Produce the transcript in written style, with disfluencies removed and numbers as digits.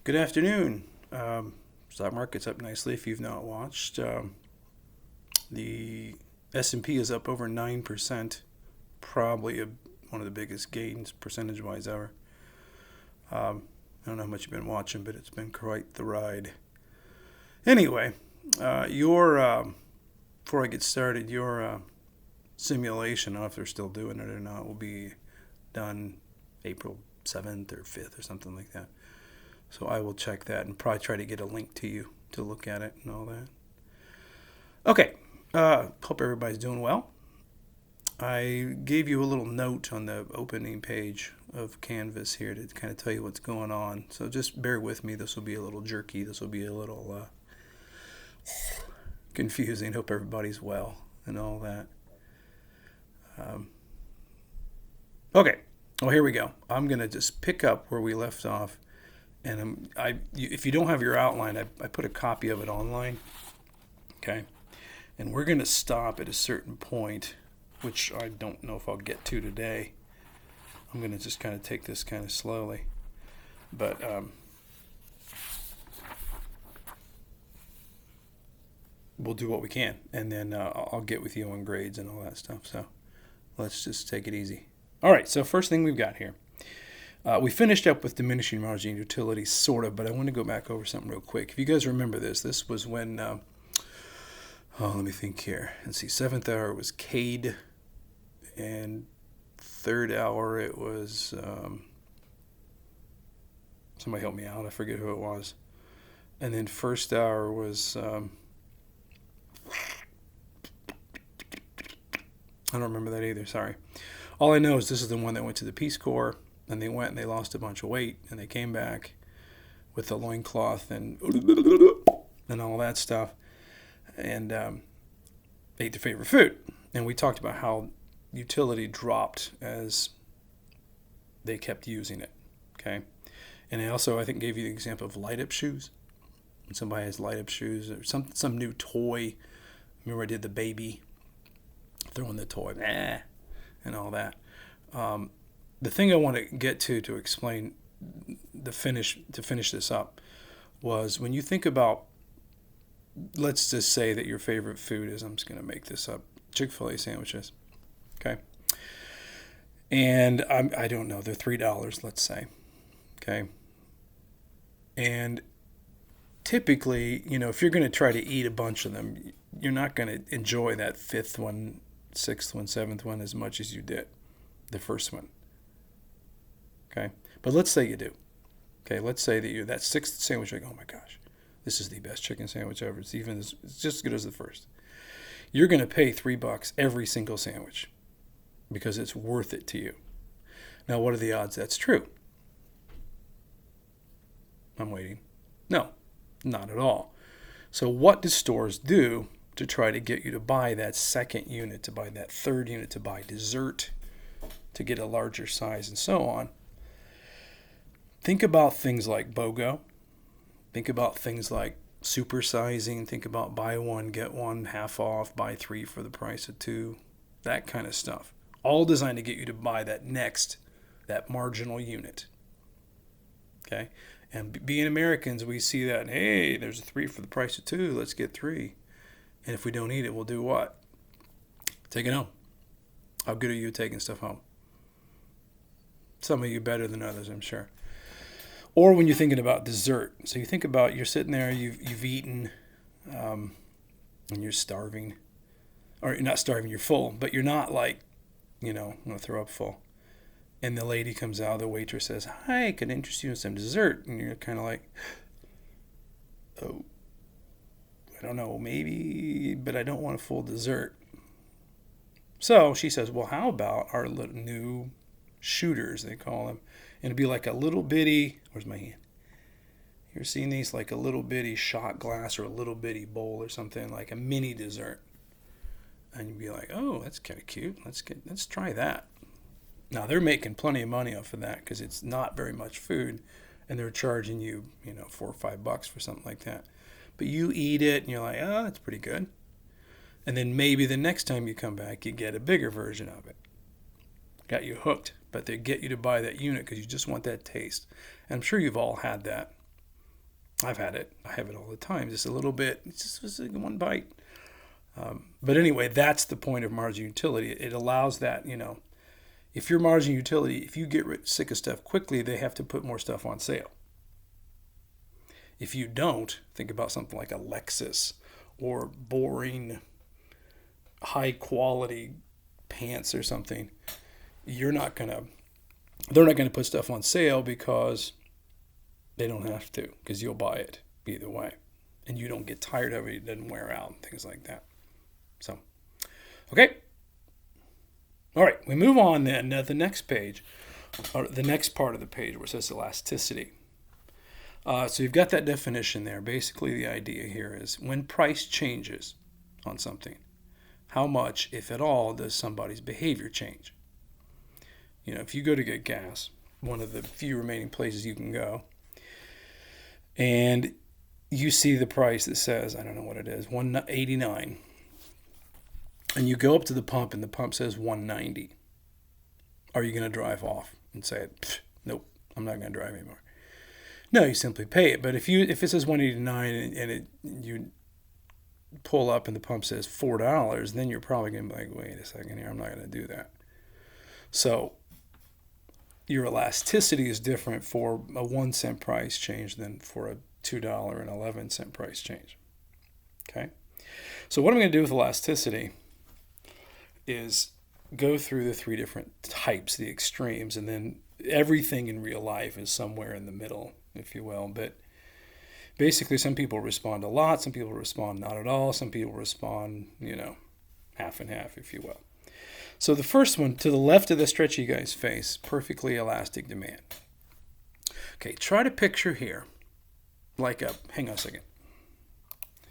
Good afternoon. Stock market's up nicely if you've not watched. The S&P is up over 9%, probably one of the biggest gains percentage-wise ever. I don't know how much you've been watching, but it's been quite the ride. Anyway, before I get started, your simulation, I don't know if they're still doing it or not, will be done April 7th or 5th or something like that. So I will check that and probably try to get a link to you to look at it and all that. Okay. Hope everybody's doing well. I gave you a little note on the opening page of Canvas here to kind of tell you what's going on. So just bear with me. This will be a little jerky. This will be a little confusing. Hope everybody's well and all that. Okay. Well, here we go. I'm going to just pick up where we left off. And if you don't have your outline, I put a copy of it online. Okay. And we're going to stop at a certain point, which I don't know if I'll get to today. I'm going to just kind of take this kind of slowly. But we'll do what we can. And then I'll get with you on grades and all that stuff. So let's just take it easy. All right. So first thing we've got here. We finished up with diminishing margin utility, sort of, but I want to go back over something real quick. If you guys remember this was when, let me think here. Let's see, 7th hour was Cade, and 3rd hour it was, somebody help me out, I forget who it was. And then 1st hour was, I don't remember that either, sorry. All I know is this is the one that went to the Peace Corps. And they went and they lost a bunch of weight, and they came back with the loincloth and all that stuff, and ate their favorite food. And we talked about how utility dropped as they kept using it. Okay, and I think gave you the example of light up shoes. When somebody has light up shoes or some new toy. Remember I did the baby throwing the toy, and all that. The thing I want to get to explain to finish this up was when you think about, let's just say that your favorite food is, I'm just going to make this up, Chick-fil-A sandwiches, okay? And I don't know, they're $3, let's say, okay? And typically, if you're going to try to eat a bunch of them, you're not going to enjoy that 5th one, 6th one, 7th one as much as you did the first one. Okay, but let's say you do. Okay, let's say that you're that 6th sandwich, like, oh my gosh, this is the best chicken sandwich ever. It's just as good as the first. You're going to pay $3 every single sandwich because it's worth it to you. Now, what are the odds that's true? I'm waiting. No, not at all. So what do stores do to try to get you to buy that 2nd unit, to buy that 3rd unit, to buy dessert, to get a larger size, and so on? Think about things like BOGO. Think about things like supersizing. Think about buy one, get one, half off, buy 3 for the price of 2. That kind of stuff. All designed to get you to buy that marginal unit. Okay? And being Americans, we see that, hey, there's a 3 for the price of 2. Let's get 3. And if we don't eat it, we'll do what? Take it home. How good are you at taking stuff home? Some of you better than others, I'm sure. Or when you're thinking about dessert. So you think about, you're sitting there, you've eaten, and you're starving. Or you're not starving, you're full. But you're not like, I'm going to throw up full. And the lady comes out, the waitress says, hi, can I interest you in some dessert? And you're kind of like, oh, I don't know, maybe, but I don't want a full dessert. So she says, well, how about our new shooters, they call them. And it'd be like a little bitty, where's my hand? You're seeing these like a little bitty shot glass or a little bitty bowl or something, like a mini dessert. And you'd be like, oh, that's kind of cute. Let's try that. Now they're making plenty of money off of that because it's not very much food, and they're charging you, $4 or $5 for something like that. But you eat it and you're like, oh, that's pretty good. And then maybe the next time you come back, you get a bigger version of it. Got you hooked, but they get you to buy that unit because you just want that taste. And I'm sure you've all had that. I've had it. I have it all the time. Just a little bit. It's just like one bite. But anyway, that's the point of margin utility. It allows that, if your margin utility, if you get sick of stuff quickly, they have to put more stuff on sale. If you don't, think about something like a Lexus or boring, high quality pants or something. They're not gonna put stuff on sale because they don't have to, because you'll buy it either way. And you don't get tired of it, it doesn't wear out, and things like that. So, okay. All right, we move on then to the next page, or the next part of the page where it says elasticity. So you've got that definition there. Basically, the idea here is when price changes on something, how much, if at all, does somebody's behavior change? If you go to get gas, one of the few remaining places you can go, and you see the price that says, I don't know what it is, $1.89, and you go up to the pump and the pump says $1.90, are you going to drive off and say, nope, I'm not going to drive anymore? No, you simply pay it. But if it says $1.89 and you pull up and the pump says $4, then you're probably going to be like, wait a second here, I'm not going to do that. So your elasticity is different for a 1 cent price change than for a $2.11 price change. Okay? So what I'm going to do with elasticity is go through the 3 different types, the extremes, and then everything in real life is somewhere in the middle, if you will. But basically, some people respond a lot, some people respond not at all, some people respond, half and half, if you will. So the first one, to the left of the stretchy guy's face, perfectly elastic demand. Okay, try to picture here, hang on a second.